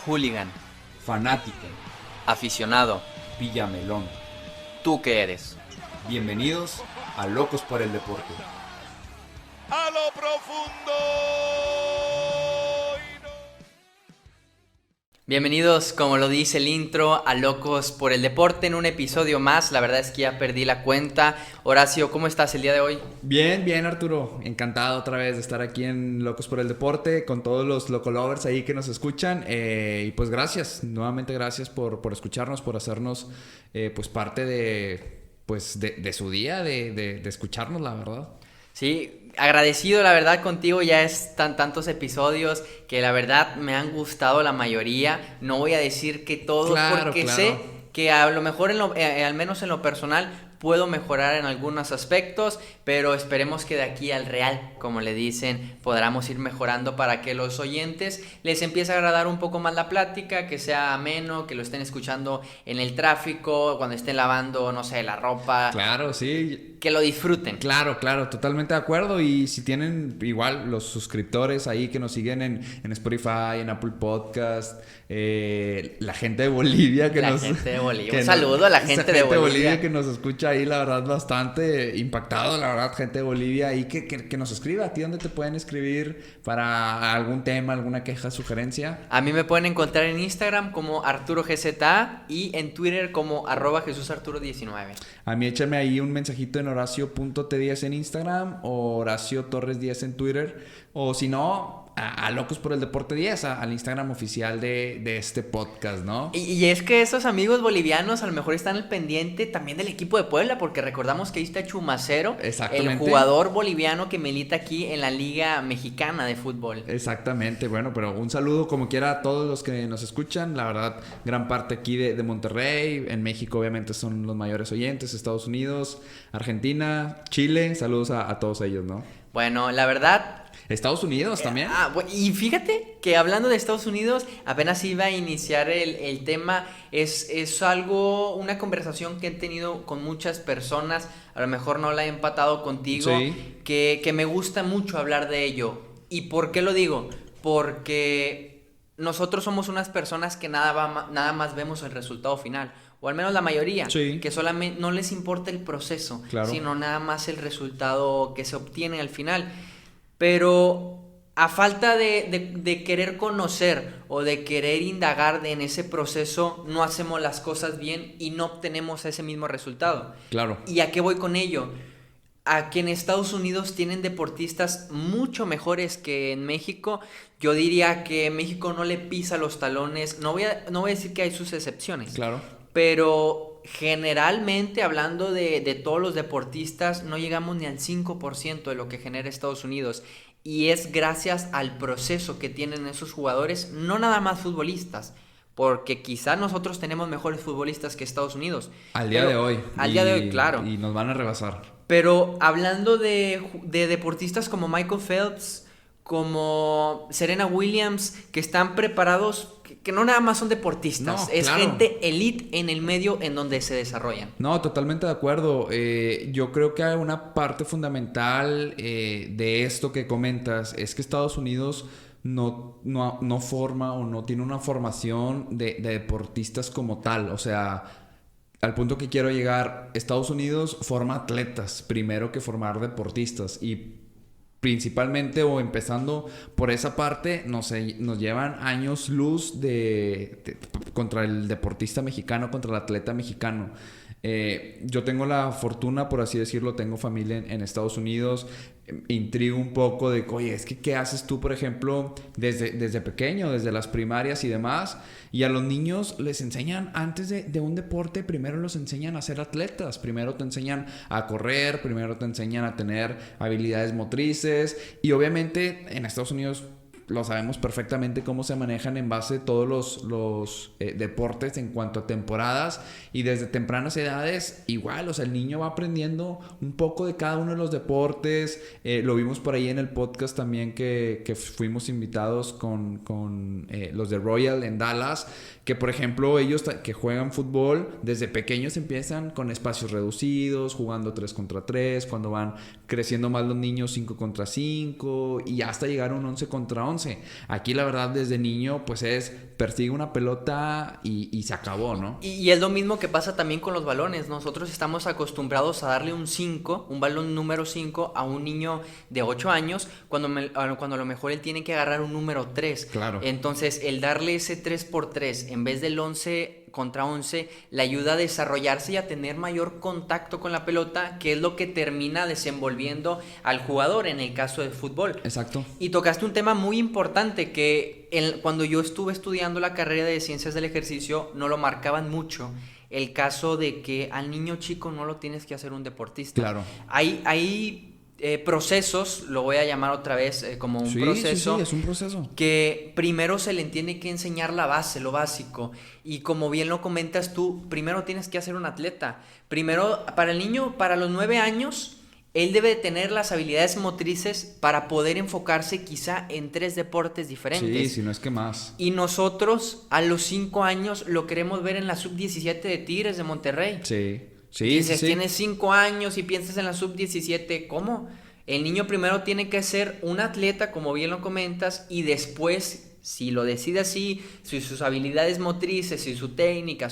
Hooligan, fanático, aficionado, Villamelón. ¿tú qué eres? Bienvenidos a Locos por el Deporte. A lo profundo. Bienvenidos, como lo dice el intro, a Locos por el Deporte en un episodio más. La verdad es que ya perdí la cuenta. Horacio, ¿cómo estás el día de hoy? Bien, Arturo. Encantado otra vez de estar aquí en Locos por el Deporte con todos los Locolovers ahí que nos escuchan. Y pues gracias, nuevamente gracias por escucharnos, por hacernos pues parte de su día, de escucharnos, la verdad. Sí, agradecido la verdad contigo, ya es tantos episodios que la verdad me han gustado la mayoría. No voy a decir que todos, porque sé que a lo mejor al menos en lo personal puedo mejorar en algunos aspectos, pero esperemos que de aquí al real, como le dicen, podamos ir mejorando para que los oyentes les empiece a agradar un poco más la plática, que sea ameno, que lo estén escuchando en el tráfico, cuando estén lavando, no sé, la ropa. Claro, sí. Que lo disfruten. Claro, totalmente de acuerdo. Y si tienen igual los suscriptores ahí que nos siguen en Spotify, en Apple Podcast, la gente de Bolivia un saludo a la gente de Bolivia que nos escucha ahí, la verdad, bastante impactado, la verdad, gente de Bolivia ahí que nos escriba. ¿A ti dónde te pueden escribir para algún tema, alguna queja, sugerencia? A mí me pueden encontrar en Instagram como ArturoGZA y en Twitter como @JesusArturo19. A mí échame ahí un mensajito en Horacio.t10 en Instagram o Horacio Torres 10 en Twitter, o si no, a Locos por el Deporte 10, al Instagram oficial de este podcast, ¿no? Y es que esos amigos bolivianos a lo mejor están al pendiente también del equipo de Puebla, porque recordamos que ahí está Chumacero, el jugador boliviano que milita aquí en la Liga Mexicana de Fútbol. Exactamente, bueno, pero un saludo como quiera a todos los que nos escuchan, la verdad, gran parte aquí de Monterrey, en México obviamente son los mayores oyentes, Estados Unidos, Argentina, Chile, saludos a todos ellos, ¿no? Bueno, la verdad... Estados Unidos también. Y fíjate que hablando de Estados Unidos, apenas iba a iniciar el tema. Es algo, una conversación que he tenido con muchas personas. A lo mejor no la he empatado contigo. Sí. Que me gusta mucho hablar de ello. ¿Y por qué lo digo? Porque nosotros somos unas personas que nada más vemos el resultado final. O al menos la mayoría, sí, que solamente no les importa el proceso, claro, sino nada más el resultado que se obtiene al final. Pero a falta de querer conocer o de querer indagar en ese proceso, no hacemos las cosas bien y no obtenemos ese mismo resultado. Claro. ¿Y a qué voy con ello? A que en Estados Unidos tienen deportistas mucho mejores que en México. Yo diría que México no le pisa los talones. No voy a decir que hay sus excepciones. Claro. Pero generalmente, hablando de todos los deportistas, no llegamos ni al 5% de lo que genera Estados Unidos. Y es gracias al proceso que tienen esos jugadores, no nada más futbolistas. Porque quizá nosotros tenemos mejores futbolistas que Estados Unidos. Al día de hoy. Al día de hoy, claro. Y nos van a rebasar. Pero hablando de deportistas como Michael Phelps, como Serena Williams, que están preparados, que no nada más son deportistas, es claro, gente elite en el medio en donde se desarrollan. No, totalmente de acuerdo. Yo creo que hay una parte fundamental de esto que comentas, es que Estados Unidos no forma o no tiene una formación de deportistas como tal. O sea, al punto que quiero llegar, Estados Unidos forma atletas primero que formar deportistas, y principalmente o empezando por esa parte nos llevan años luz contra el deportista mexicano, contra el atleta mexicano. Yo tengo la fortuna, por así decirlo, tengo familia en Estados Unidos. Intrigo un poco de, oye, es que ¿qué haces tú, por ejemplo, desde pequeño, desde las primarias y demás? Y a los niños les enseñan, antes de un deporte, primero los enseñan a ser atletas. Primero te enseñan a correr, primero te enseñan a tener habilidades motrices. Y obviamente en Estados Unidos lo sabemos perfectamente cómo se manejan en base a todos los deportes en cuanto a temporadas, y desde tempranas edades igual, o sea, el niño va aprendiendo un poco de cada uno de los deportes. Lo vimos por ahí en el podcast también que fuimos invitados con los de Royal en Dallas, que por ejemplo ellos que juegan fútbol desde pequeños empiezan con espacios reducidos, jugando 3 contra 3, cuando van creciendo más los niños 5 contra 5 y hasta llegar a un 11 contra 11. 11. Aquí la verdad desde niño pues persigue una pelota y se acabó, ¿no? Y es lo mismo que pasa también con los balones. Nosotros estamos acostumbrados a darle un 5, un balón número 5 a un niño de 8 años cuando a lo mejor él tiene que agarrar un número 3. Claro. Entonces el darle ese 3x3 en vez del 11 contra 11 le ayuda a desarrollarse y a tener mayor contacto con la pelota, que es lo que termina desenvolviendo al jugador en el caso del fútbol. Exacto. Y tocaste un tema muy importante que cuando yo estuve estudiando la carrera de Ciencias del Ejercicio no lo marcaban mucho. El caso de que al niño chico no lo tienes que hacer un deportista. Claro. Hay procesos, lo voy a llamar otra vez como un proceso. Sí, es un proceso. Que primero se le tiene que enseñar la base, lo básico. Y como bien lo comentas tú, primero tienes que hacer un atleta. Primero, para el niño, para los 9 años, él debe tener las habilidades motrices para poder enfocarse quizá en 3 deportes diferentes. Sí, si no es que más. Y nosotros, a los 5 años, lo queremos ver en la sub-17 de Tigres de Monterrey. Sí. Dices, sí. tienes 5 años y piensas en la sub-17, ¿cómo? El niño primero tiene que ser un atleta, como bien lo comentas, y después, si lo decide así, si sus habilidades motrices, si su técnica,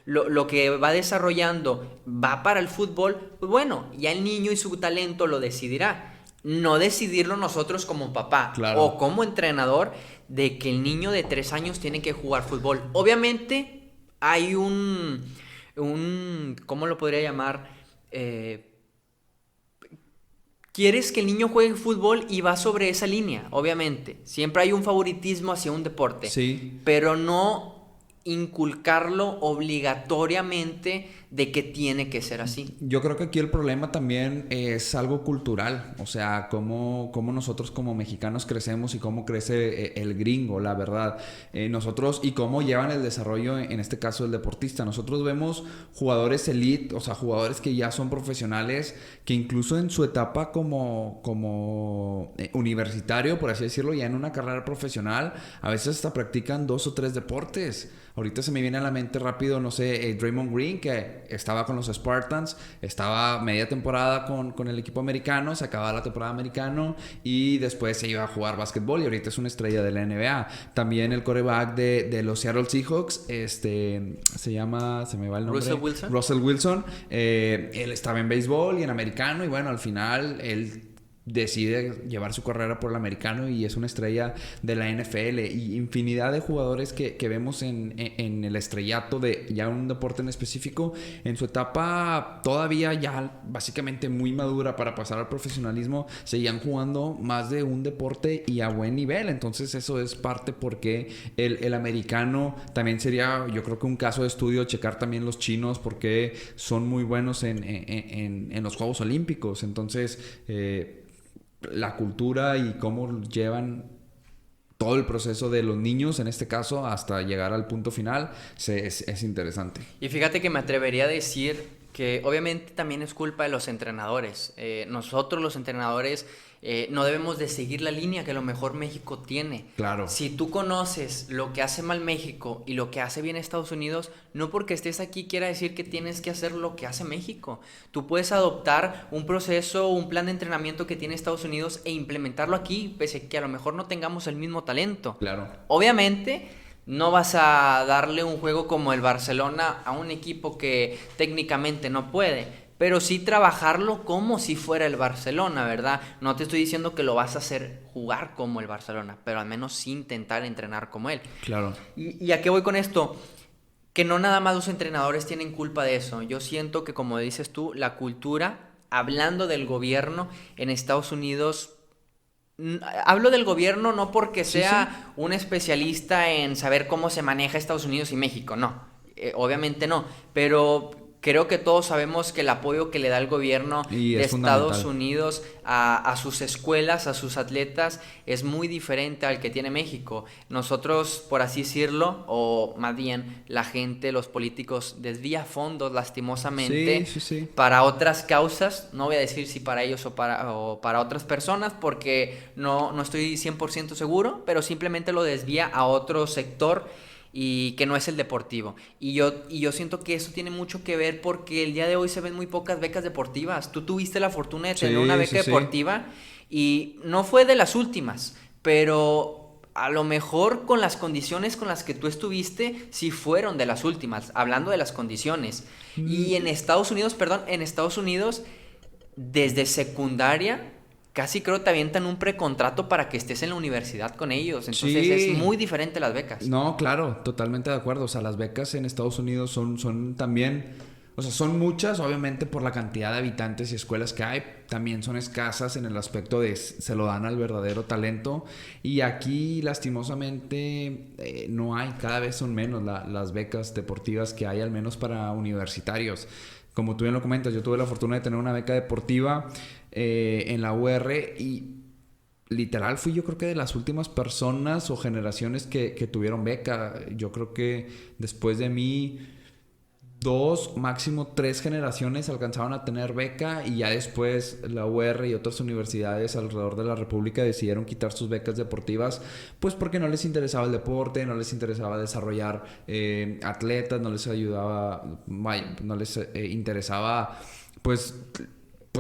lo que va desarrollando va para el fútbol, pues bueno, ya el niño y su talento lo decidirá. No decidirlo nosotros como papá o como entrenador de que el niño de 3 años tiene que jugar fútbol. Obviamente hay ¿cómo lo podría llamar? Quieres que el niño juegue fútbol y va sobre esa línea, obviamente. Siempre hay un favoritismo hacia un deporte. Sí. Pero no inculcarlo obligatoriamente de que tiene que ser así. Yo creo que aquí el problema también es algo cultural, o sea, cómo nosotros como mexicanos crecemos y cómo crece el gringo, la verdad. Nosotros, y cómo llevan el desarrollo, en este caso el deportista. Nosotros vemos jugadores elite, o sea, jugadores que ya son profesionales, que incluso en su etapa como universitario, por así decirlo, ya en una carrera profesional, a veces hasta practican 2 o 3 deportes. Ahorita se me viene a la mente rápido, no sé, Draymond Green, que estaba con los Spartans, estaba media temporada con el equipo americano, se acababa la temporada americano y después se iba a jugar básquetbol y ahorita es una estrella de la NBA. También el quarterback de los Seattle Seahawks, se me va el nombre. Russell Wilson. Él estaba en béisbol y en americano y bueno, al final él decide llevar su carrera por el americano y es una estrella de la NFL, y infinidad de jugadores que vemos en el estrellato de ya un deporte en específico, en su etapa todavía ya básicamente muy madura para pasar al profesionalismo, seguían jugando más de un deporte y a buen nivel. Entonces eso es parte porque el americano también sería, yo creo que un caso de estudio, checar también los chinos porque son muy buenos en los Juegos Olímpicos. Entonces la cultura y cómo llevan todo el proceso de los niños, en este caso, hasta llegar al punto final, es interesante. Y fíjate que me atrevería a decir que obviamente también es culpa de los entrenadores. Nosotros los entrenadores no debemos de seguir la línea que a lo mejor México tiene. Claro. Si tú conoces lo que hace mal México y lo que hace bien Estados Unidos, no porque estés aquí quiera decir que tienes que hacer lo que hace México. Tú puedes adoptar un proceso, un plan de entrenamiento que tiene Estados Unidos e implementarlo aquí, pese a que a lo mejor no tengamos el mismo talento. Claro. Obviamente no vas a darle un juego como el Barcelona a un equipo que técnicamente no puede, pero sí trabajarlo como si fuera el Barcelona, ¿verdad? No te estoy diciendo que lo vas a hacer jugar como el Barcelona, pero al menos sí intentar entrenar como él. Claro. ¿Y a qué voy con esto? Que no nada más los entrenadores tienen culpa de eso. Yo siento que, como dices tú, la cultura, hablando del gobierno en Estados Unidos... Hablo del gobierno no porque sea un especialista en saber cómo se maneja Estados Unidos y México, no. Obviamente no, pero creo que todos sabemos que el apoyo que le da el gobierno de Estados Unidos a sus escuelas, a sus atletas, es muy diferente al que tiene México. Nosotros, por así decirlo, o más bien la gente, los políticos, desvía fondos lastimosamente para otras causas. No voy a decir si para ellos o para otras personas, porque no estoy 100% seguro, pero simplemente lo desvía a otro sector y que no es el deportivo. Y yo siento que eso tiene mucho que ver porque el día de hoy se ven muy pocas becas deportivas. Tú tuviste la fortuna de tener una beca deportiva y no fue de las últimas, pero a lo mejor con las condiciones con las que tú estuviste, sí fueron de las últimas, hablando de las condiciones. Y en Estados Unidos, desde secundaria, casi creo te avientan un precontrato para que estés en la universidad con ellos. Entonces Sí. es muy diferente las becas. No, claro, totalmente de acuerdo. O sea, las becas en Estados Unidos son también, o sea, son muchas, obviamente, por la cantidad de habitantes y escuelas que hay. También son escasas en el aspecto de se lo dan al verdadero talento. Y aquí, lastimosamente, no hay, cada vez son menos las becas deportivas que hay, al menos para universitarios. Como tú bien lo comentas, yo tuve la fortuna de tener una beca deportiva en la UR y literal fui yo creo que de las últimas personas o generaciones que tuvieron beca. Yo creo que después de mí 2, máximo 3 generaciones alcanzaron a tener beca y ya después la UR y otras universidades alrededor de la República decidieron quitar sus becas deportivas, pues porque no les interesaba el deporte, no les interesaba desarrollar atletas, no les ayudaba, no les interesaba pues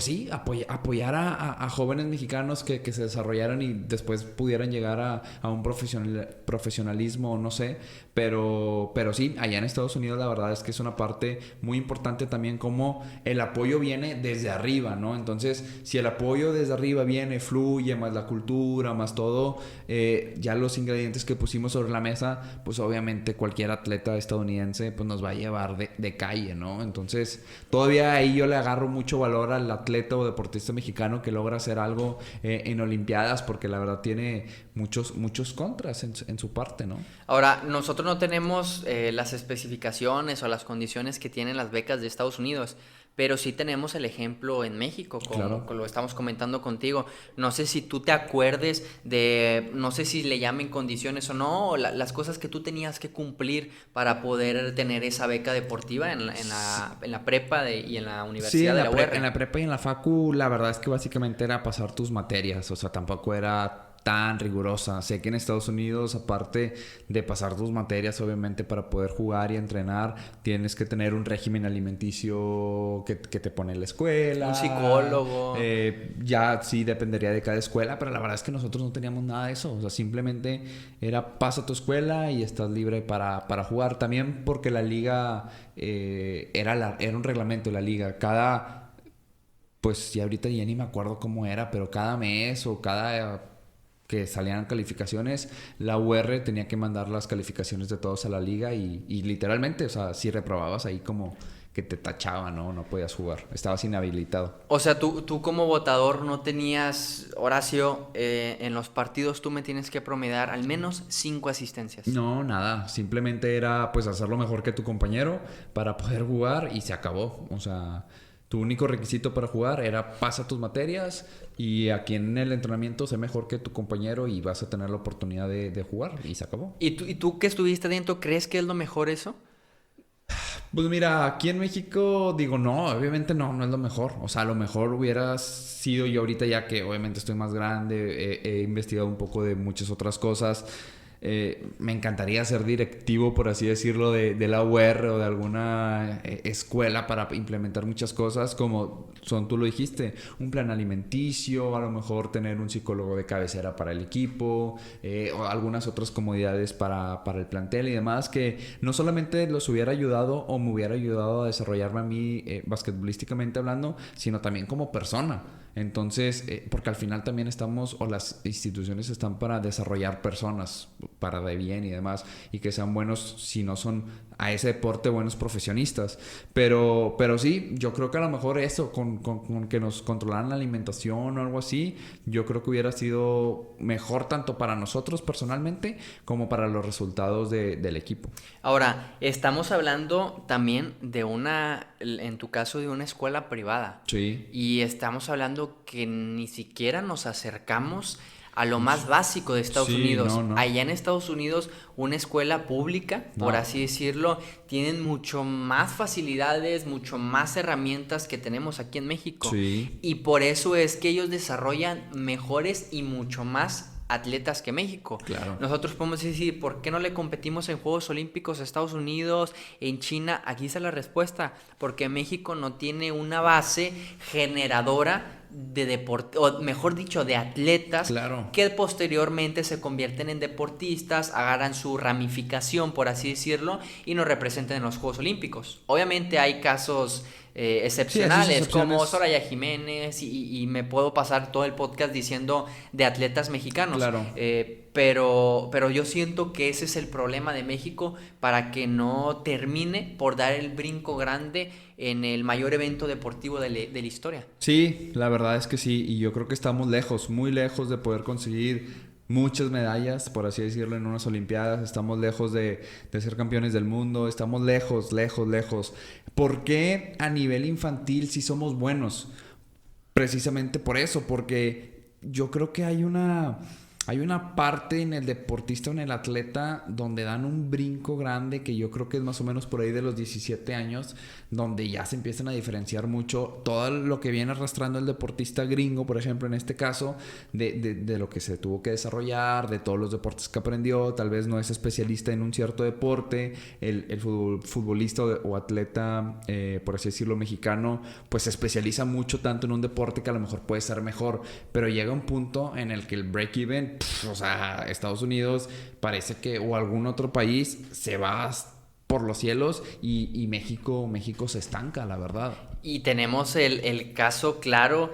sí, apoyar a jóvenes mexicanos que se desarrollaran y después pudieran llegar a un profesionalismo, no sé. Pero sí, allá en Estados Unidos la verdad es que es una parte muy importante también como el apoyo viene desde arriba, ¿no? Entonces, si el apoyo desde arriba viene, fluye, más la cultura, más todo, ya los ingredientes que pusimos sobre la mesa, pues obviamente cualquier atleta estadounidense pues nos va a llevar de calle, ¿no? Entonces, todavía ahí yo le agarro mucho valor al atleta o deportista mexicano que logra hacer algo en Olimpiadas, porque la verdad tiene muchos contras en su parte, ¿no? Ahora, nosotros no tenemos las especificaciones o las condiciones que tienen las becas de Estados Unidos, pero sí tenemos el ejemplo en México, como lo estamos comentando contigo. No sé si tú te acuerdes de, no sé si le llamen condiciones o no, o las cosas que tú tenías que cumplir para poder tener esa beca deportiva en la prepa y en la universidad de la UR. En la prepa y en la facu, la verdad es que básicamente era pasar tus materias, o sea, tampoco era tan rigurosa. Sé que en Estados Unidos, aparte de pasar tus materias, obviamente para poder jugar y entrenar, tienes que tener un régimen alimenticio que te pone la escuela. Un psicólogo. Ya sí dependería de cada escuela, pero la verdad es que nosotros no teníamos nada de eso. O sea, simplemente era pasa tu escuela y estás libre para jugar. También porque la liga era un reglamento de la liga. Pues ya ahorita ya ni me acuerdo cómo era, pero cada mes o cada que salían calificaciones, la UR tenía que mandar las calificaciones de todos a la liga y literalmente, o sea, si reprobabas ahí como que te tachaban, ¿no? No podías jugar, estabas inhabilitado. O sea, tú como votador no tenías, Horacio, en los partidos tú me tienes que promediar al menos 5 asistencias. No, nada, simplemente era pues hacerlo mejor que tu compañero para poder jugar y se acabó. O sea, tu único requisito para jugar era pasa tus materias y aquí en el entrenamiento sé mejor que tu compañero y vas a tener la oportunidad de jugar y se acabó. ¿Y tú que estuviste dentro, crees que es lo mejor eso? Pues mira, aquí en México digo no, obviamente no es lo mejor. O sea, a lo mejor hubiera sido yo ahorita ya que obviamente estoy más grande, he investigado un poco de muchas otras cosas. Me encantaría ser directivo, por así decirlo, de la UR o de alguna escuela para implementar muchas cosas como tú lo dijiste, un plan alimenticio, a lo mejor tener un psicólogo de cabecera para el equipo, o algunas otras comodidades para el plantel y demás, que no solamente los hubiera ayudado o me hubiera ayudado a desarrollarme a mí basquetbolísticamente hablando, sino también como persona. Entonces, porque al final también estamos, o las instituciones están para desarrollar personas, para de bien y demás, y que sean buenos, si no son a ese deporte, buenos profesionistas. Pero sí, yo creo que a lo mejor eso, con que nos controlaran la alimentación o algo así, yo creo que hubiera sido mejor tanto para nosotros personalmente como para los resultados del equipo. Ahora, estamos hablando también de en tu caso, de una escuela privada. Sí. Y estamos hablando que ni siquiera nos acercamos a lo más básico de Estados Unidos. No. Allá en Estados Unidos, una escuela pública, por así decirlo, tienen mucho más facilidades, mucho más herramientas que tenemos aquí en México. Sí. Y por eso es que ellos desarrollan mejores y mucho más atletas que México. Claro. Nosotros podemos decir, ¿por qué no le competimos en Juegos Olímpicos a Estados Unidos, en China? Aquí está la respuesta, porque México no tiene una base generadora o mejor dicho, de atletas, claro, que posteriormente se convierten en deportistas, agarran su ramificación, por así decirlo, y nos representan en los Juegos Olímpicos. Obviamente hay casos excepcionales, como Soraya Jiménez, y me puedo pasar todo el podcast diciendo de atletas mexicanos. Claro. Pero yo siento que ese es el problema de México, para que no termine por dar el brinco grande en el mayor evento deportivo de la historia. Sí, la verdad es que sí, y yo creo que estamos lejos, muy lejos de poder conseguir muchas medallas, por así decirlo, en unas Olimpiadas. Estamos lejos de ser campeones del mundo, estamos lejos. ¿Por qué a nivel infantil sí somos buenos? Precisamente por eso, porque yo creo que hay una parte en el deportista o en el atleta donde dan un brinco grande, que yo creo que es más o menos por ahí de los 17 años, donde ya se empiezan a diferenciar mucho todo lo que viene arrastrando el deportista gringo, por ejemplo, en este caso, de lo que se tuvo que desarrollar, de todos los deportes que aprendió. Tal vez no es especialista en un cierto deporte. El futbolista o atleta, por así decirlo, mexicano, pues se especializa mucho tanto en un deporte que a lo mejor puede ser mejor, pero llega un punto en el que el break-even, o sea, Estados Unidos parece que, o algún otro país, se va por los cielos, y México se estanca, la verdad. Y tenemos el caso claro,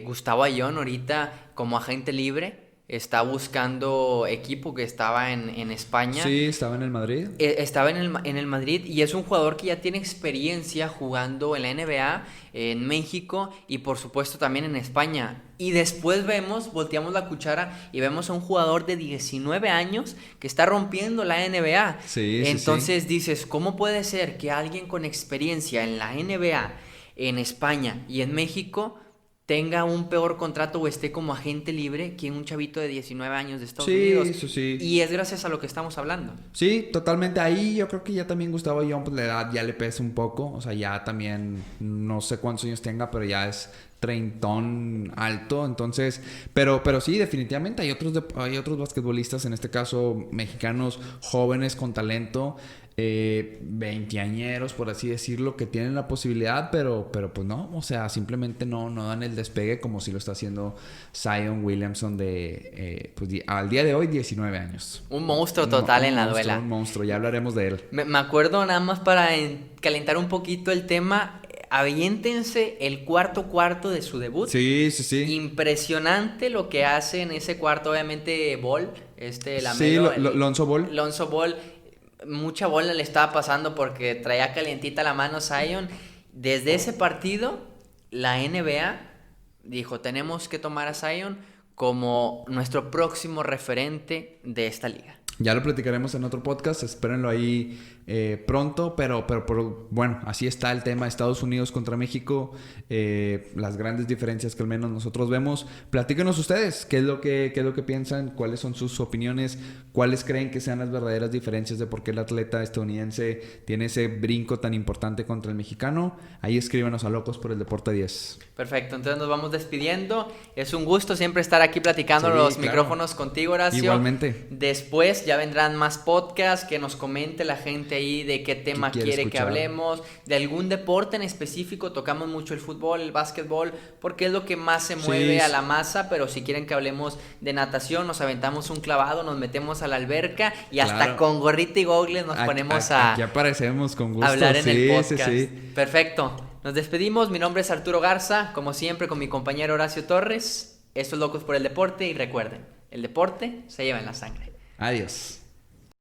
Gustavo Ayllón ahorita como agente libre está buscando equipo, que estaba en España. Sí, estaba en el Madrid. Estaba en el Madrid, y es un jugador que ya tiene experiencia jugando en la NBA, en México y por supuesto también en España. Y después volteamos la cuchara y vemos a un jugador de 19 años que está rompiendo la NBA. Sí, entonces dices, ¿cómo puede ser que alguien con experiencia en la NBA, en España y en México tenga un peor contrato o esté como agente libre que un chavito de 19 años de Estados Unidos? Eso sí. Y es gracias a lo que estamos hablando. Sí, totalmente. Ahí yo creo que ya también Gustavo Ayllón, pues la edad ya le pesa un poco. O sea, ya también no sé cuántos años tenga, pero ya es treintón alto. Entonces, pero sí, definitivamente hay otros basquetbolistas, en este caso mexicanos, jóvenes con talento, veinteañeros, por así decirlo, que tienen la posibilidad, pero pues no, o sea, simplemente no dan el despegue como si lo está haciendo Zion Williamson pues al día de hoy, 19 años. Un monstruo total en la duela. Un monstruo, ya hablaremos de él. Me acuerdo, nada más para calentar un poquito el tema, aviéntense el cuarto de su debut. Sí. Impresionante lo que hace en ese cuarto, obviamente Ball, Lamelo. Sí, Lonzo Ball, mucha bola le estaba pasando porque traía calientita la mano Zion. Desde ese partido, la NBA dijo, tenemos que tomar a Zion como nuestro próximo referente de esta liga. Ya lo platicaremos en otro podcast, espérenlo ahí pronto, pero bueno, así está el tema. Estados Unidos contra México, las grandes diferencias que al menos nosotros vemos. Platíquenos ustedes qué es lo que piensan, cuáles son sus opiniones, cuáles creen que sean las verdaderas diferencias de por qué el atleta estadounidense tiene ese brinco tan importante contra el mexicano. Ahí escríbanos a Locos por el Deporte 10. Perfecto, entonces nos vamos despidiendo. Es un gusto siempre estar aquí platicando los micrófonos contigo, Horacio. Igualmente. Después ya vendrán más podcasts, que nos comente la gente ahí de qué tema quiere que hablemos, de algún deporte en específico. Tocamos mucho el fútbol, el básquetbol, porque es lo que más se mueve a la masa, pero si quieren que hablemos de natación, nos aventamos un clavado, nos metemos a la alberca y hasta con gorrita y gogles nos ponemos aquí aparecemos con gusto. Hablar en el podcast. Perfecto. Nos despedimos. Mi nombre es Arturo Garza, como siempre con mi compañero Horacio Torres. Esto es Locos por el Deporte, y recuerden, el deporte se lleva en la sangre. Adiós.